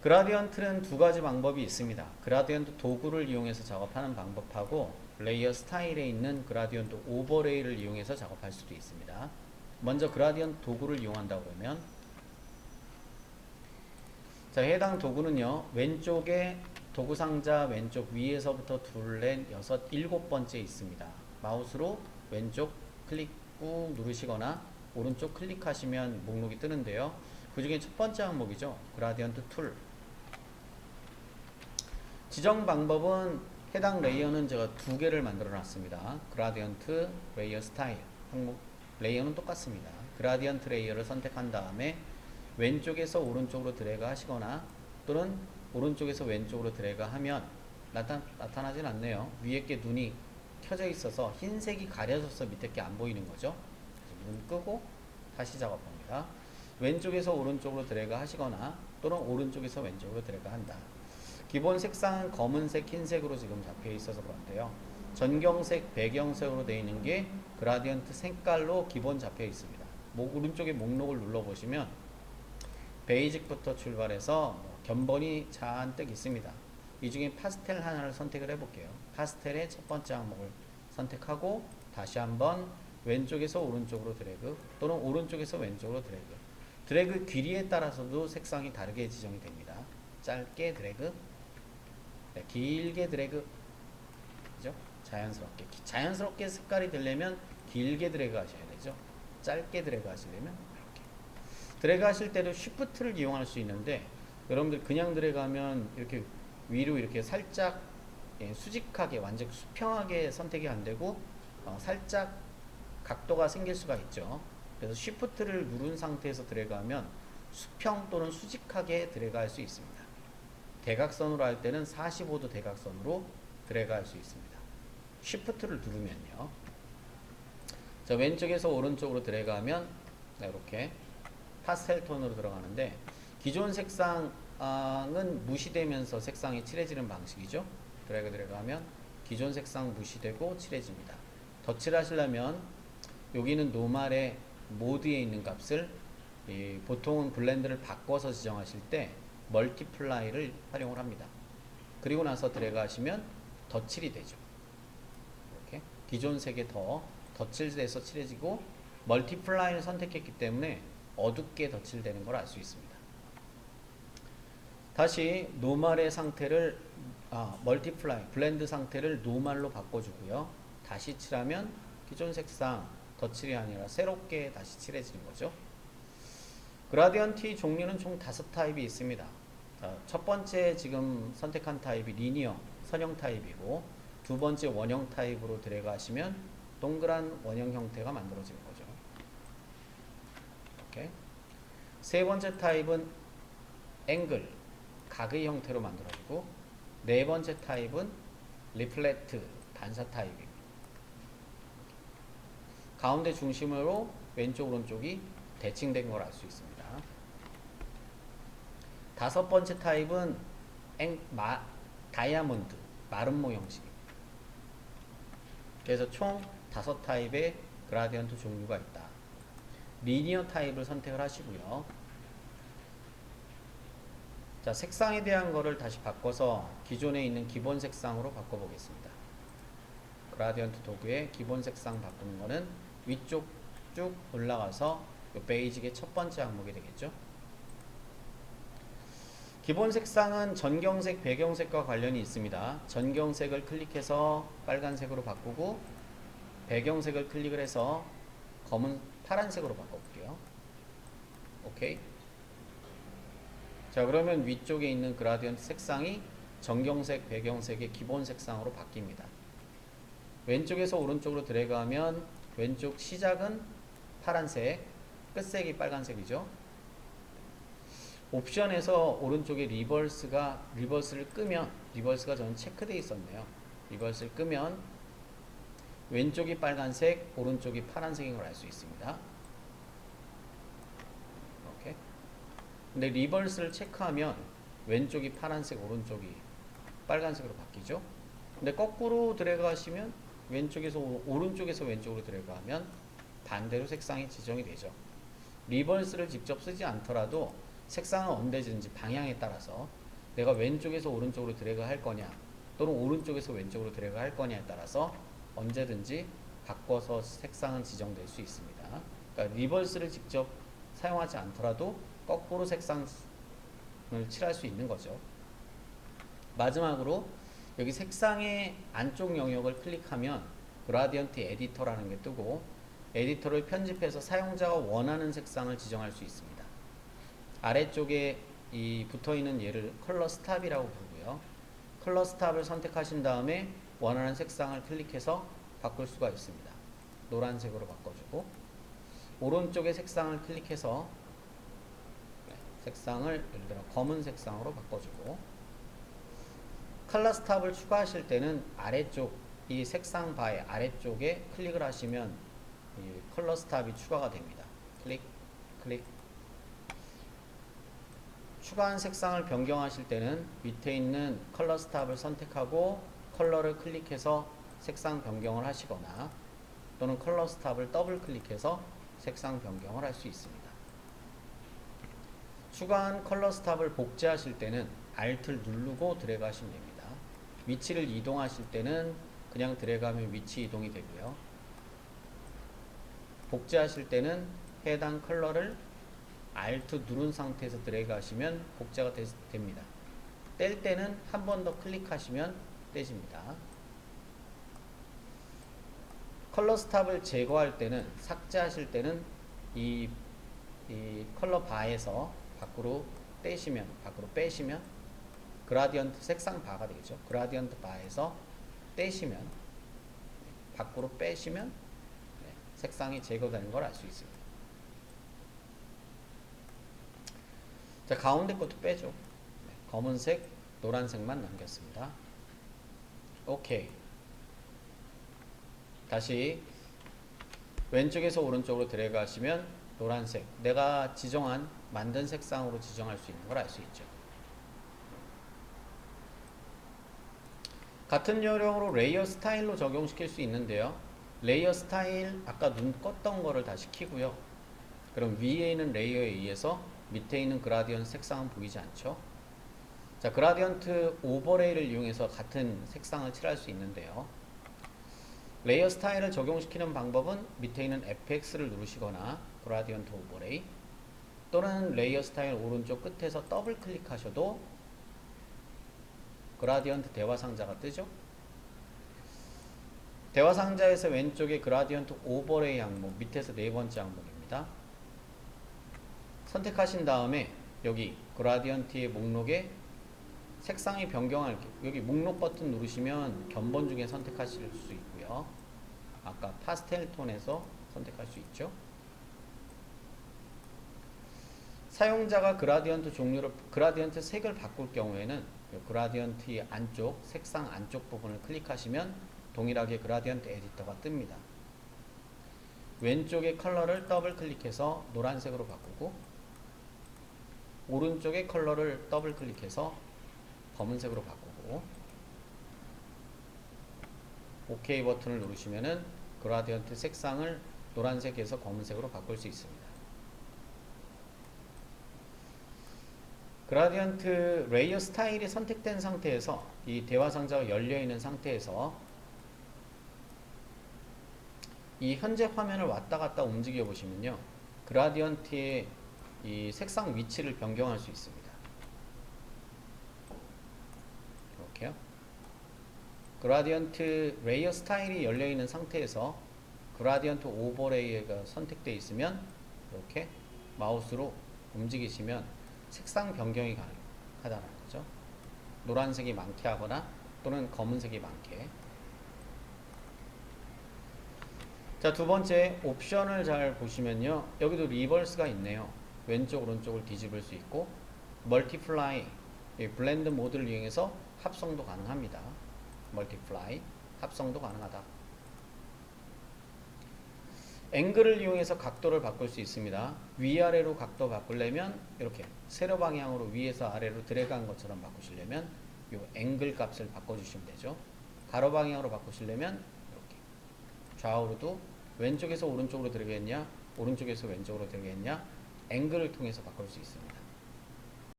그라디언트는 두 가지 방법이 있습니다. 그라디언트 도구를 이용해서 작업하는 방법하고 레이어 스타일에 있는 그라디언트 오버레이를 이용해서 작업할 수도 있습니다. 먼저 그라디언트 도구를 이용한다고 하면 자, 해당 도구는요, 왼쪽에 도구 상자 왼쪽 위에서부터 둘, 넷, 여섯, 일곱 번째 있습니다. 마우스로 왼쪽 클릭 꾹 누르시거나 오른쪽 클릭하시면 목록이 뜨는데요. 그 중에 첫 번째 항목이죠. 그라디언트 툴. 지정 방법은 해당 레이어는 제가 두 개를 만들어 놨습니다. 그라디언트 레이어 스타일. 항목 레이어는 똑같습니다. 그라디언트 레이어를 선택한 다음에 왼쪽에서 오른쪽으로 드래그 하시거나 또는 오른쪽에서 왼쪽으로 드래그 하면 나타나진 않네요. 위에 게 눈이 켜져 있어서 흰색이 가려져서 밑에 게 안 보이는 거죠. 눈 끄고 다시 작업합니다. 왼쪽에서 오른쪽으로 드래그 하시거나 또는 오른쪽에서 왼쪽으로 드래그 한다. 기본 색상은 검은색, 흰색으로 지금 잡혀 있어서 그런데요. 전경색, 배경색으로 되어 있는 게 그라디언트 색깔로 기본 잡혀 있습니다. 오른쪽에 목록을 눌러보시면 베이직부터 출발해서 견본이 잔뜩 있습니다. 이 중에 파스텔 하나를 선택을 해볼게요. 파스텔의 첫 번째 항목을 선택하고 다시 한번 왼쪽에서 오른쪽으로 드래그 또는 오른쪽에서 왼쪽으로 드래그. 드래그 길이에 따라서도 색상이 다르게 지정이 됩니다. 짧게 드래그, 네, 길게 드래그, 그죠? 자연스럽게 색깔이 되려면 길게 드래그 하셔야 되죠. 짧게 드래그 하시려면 이렇게. 드래그 하실 때도 쉬프트를 이용할 수 있는데 여러분들 그냥 드래그 하면 이렇게 위로 이렇게 살짝 수직하게 완전 수평하게 선택이 안 되고 살짝 각도가 생길 수가 있죠. 그래서 쉬프트를 누른 상태에서 드래그 하면 수평 또는 수직하게 드래그 할 수 있습니다. 대각선으로 할 때는 45도 대각선으로 드래그 할 수 있습니다. 쉬프트를 누르면요. 자, 왼쪽에서 오른쪽으로 드래그 하면 이렇게 파스텔 톤으로 들어가는데 기존 색상은 무시되면서 색상이 칠해지는 방식이죠. 드래그 하면 기존 색상 무시되고 칠해집니다. 덧칠 하시려면 여기는 노멀의 모드에 있는 값을 보통은 블렌드를 바꿔서 지정하실 때 멀티플라이를 활용을 합니다. 그리고 나서 드래그 하시면 덧칠이 되죠. 이렇게 기존 색에 더 덧칠돼서 칠해지고 멀티플라이를 선택했기 때문에 어둡게 덧칠되는 걸 알 수 있습니다. 다시 노멀의 상태를 멀티플라이 블렌드 상태를 노멀로 바꿔주고요. 다시 칠하면 기존 색상 덧칠이 아니라 새롭게 다시 칠해지는 거죠. 그라디언트 종류는 총 5타입이 있습니다. 첫 번째 지금 선택한 타입이 리니어 선형 타입이고 두 번째 원형 타입으로 드래그 하시면 동그란 원형 형태가 만들어지는 거죠. 이렇게. 세 번째 타입은 앵글 각의 형태로 만들어지고 네 번째 타입은 리플렉트 반사 타입입니다. 가운데 중심으로 왼쪽 오른쪽이 대칭된 걸 알 수 있습니다. 다섯 번째 타입은 다이아몬드 마름모 형식입니다. 그래서 총 5타입의 그라디언트 종류가 있다. 리니어 타입을 선택을 하시고요. 자, 색상에 대한 거를 다시 바꿔서 기존에 있는 기본 색상으로 바꿔보겠습니다. 그라디언트 도구의 기본 색상 바꾸는 거는 위쪽 쭉 올라가서 베이직의 첫 번째 항목이 되겠죠. 기본 색상은 전경색, 배경색과 관련이 있습니다. 전경색을 클릭해서 빨간색으로 바꾸고 배경색을 클릭을 해서 파란색으로 바꿔볼게요. 오케이. 자, 그러면 위쪽에 있는 그라디언트 색상이 전경색, 배경색의 기본 색상으로 바뀝니다. 왼쪽에서 오른쪽으로 드래그하면 왼쪽 시작은 파란색, 끝색이 빨간색이죠. 옵션에서 오른쪽에 리버스를 끄면 리버스가 저는 체크되어 있었네요. 리버스를 끄면 왼쪽이 빨간색, 오른쪽이 파란색인 걸 알 수 있습니다. 이렇게. 근데 리버스를 체크하면 왼쪽이 파란색, 오른쪽이 빨간색으로 바뀌죠. 근데 거꾸로 드래그 하시면 오른쪽에서 왼쪽으로 드래그 하면 반대로 색상이 지정이 되죠. 리버스를 직접 쓰지 않더라도 색상을 언제든지 방향에 따라서 내가 왼쪽에서 오른쪽으로 드래그 할 거냐 또는 오른쪽에서 왼쪽으로 드래그 할 거냐에 따라서 언제든지 바꿔서 색상은 지정될 수 있습니다. 그러니까 리버스를 직접 사용하지 않더라도 거꾸로 색상을 칠할 수 있는 거죠. 마지막으로 여기 색상의 안쪽 영역을 클릭하면 그라디언트 에디터라는 게 뜨고 에디터를 편집해서 사용자가 원하는 색상을 지정할 수 있습니다. 아래쪽에 이 붙어있는 얘를 컬러 스탑이라고 부르고요. 컬러 스탑을 선택하신 다음에 원하는 색상을 클릭해서 바꿀 수가 있습니다. 노란색으로 바꿔주고 오른쪽에 색상을 클릭해서 색상을 예를 들어 검은 색상으로 바꿔주고 컬러 스탑을 추가하실 때는 아래쪽 이 색상 바의 아래쪽에 클릭을 하시면 이 컬러 스탑이 추가가 됩니다. 클릭 클릭 추가한 색상을 변경하실 때는 밑에 있는 컬러 스탑을 선택하고 컬러를 클릭해서 색상 변경을 하시거나 또는 컬러 스탑을 더블 클릭해서 색상 변경을 할 수 있습니다. 추가한 컬러 스탑을 복제하실 때는 Alt를 누르고 드래그 하시면 됩니다. 위치를 이동하실 때는 그냥 드래그하면 위치 이동이 되고요. 복제하실 때는 해당 컬러를 Alt 누른 상태에서 드래그 하시면 복제가 됩니다. 뗄 때는 한 번 더 클릭하시면 떼집니다. 컬러 스탑을 제거할 때는 삭제하실 때는 이 컬러 바에서 밖으로 빼시면 그라디언트 색상 바가 되겠죠. 그라디언트 바에서 떼시면 밖으로 빼시면 색상이 제거되는 걸 알 수 있습니다. 자, 가운데 것도 빼죠. 검은색, 노란색만 남겼습니다. 오케이. 다시 왼쪽에서 오른쪽으로 드래그 하시면 노란색, 내가 만든 색상으로 지정할 수 있는 걸 알 수 있죠. 같은 요령으로 레이어 스타일로 적용시킬 수 있는데요. 레이어 스타일 아까 눈 껐던 거를 다시 켜고요. 그럼 위에 있는 레이어에 의해서 밑에 있는 그라디언트 색상은 보이지 않죠. 자, 그라디언트 오버레이를 이용해서 같은 색상을 칠할 수 있는데요. 레이어 스타일을 적용시키는 방법은 밑에 있는 FX를 누르시거나 그라디언트 오버레이 또는 레이어 스타일 오른쪽 끝에서 더블 클릭하셔도 그라디언트 대화 상자가 뜨죠. 대화 상자에서 왼쪽에 그라디언트 오버레이 항목 밑에서 네 번째 항목입니다. 선택하신 다음에 여기 그라디언트의 목록에 색상이 변경할 여기 목록 버튼 누르시면 견본 중에 선택하실 수 있고요. 아까 파스텔 톤에서 선택할 수 있죠. 사용자가 그라디언트 색을 바꿀 경우에는 그라디언트의 안쪽 색상 안쪽 부분을 클릭하시면 동일하게 그라디언트 에디터가 뜹니다. 왼쪽의 컬러를 더블 클릭해서 노란색으로 바꾸고 오른쪽의 컬러를 더블 클릭해서 검은색으로 바꾸고 OK 버튼을 누르시면은 그라디언트 색상을 노란색에서 검은색으로 바꿀 수 있습니다. 그라디언트 레이어 스타일이 선택된 상태에서 이 대화 상자가 열려 있는 상태에서 이 현재 화면을 왔다 갔다 움직여 보시면요. 그라디언트의 이 색상 위치를 변경할 수 있습니다. 이렇게요. 그라디언트 레이어 스타일이 열려 있는 상태에서 그라디언트 오버레이가 선택되어 있으면 이렇게 마우스로 움직이시면 색상 변경이 가능하다는 거죠. 노란색이 많게 하거나 또는 검은색이 많게. 자, 두 번째 옵션을 잘 보시면요. 여기도 리버스가 있네요. 왼쪽 오른쪽을 뒤집을 수 있고 멀티플라이 블렌드 모드를 이용해서 합성도 가능합니다. 멀티플라이 합성도 가능하다. 앵글을 이용해서 각도를 바꿀 수 있습니다. 위아래로 각도 바꾸려면 이렇게 세로 방향으로 위에서 아래로 드래그한 것처럼 바꾸시려면 이 앵글 값을 바꿔주시면 되죠. 가로 방향으로 바꾸시려면 이렇게 좌우로도 왼쪽에서 오른쪽으로 드래그했냐 오른쪽에서 왼쪽으로 드래그했냐 앵글을 통해서 바꿀 수 있습니다.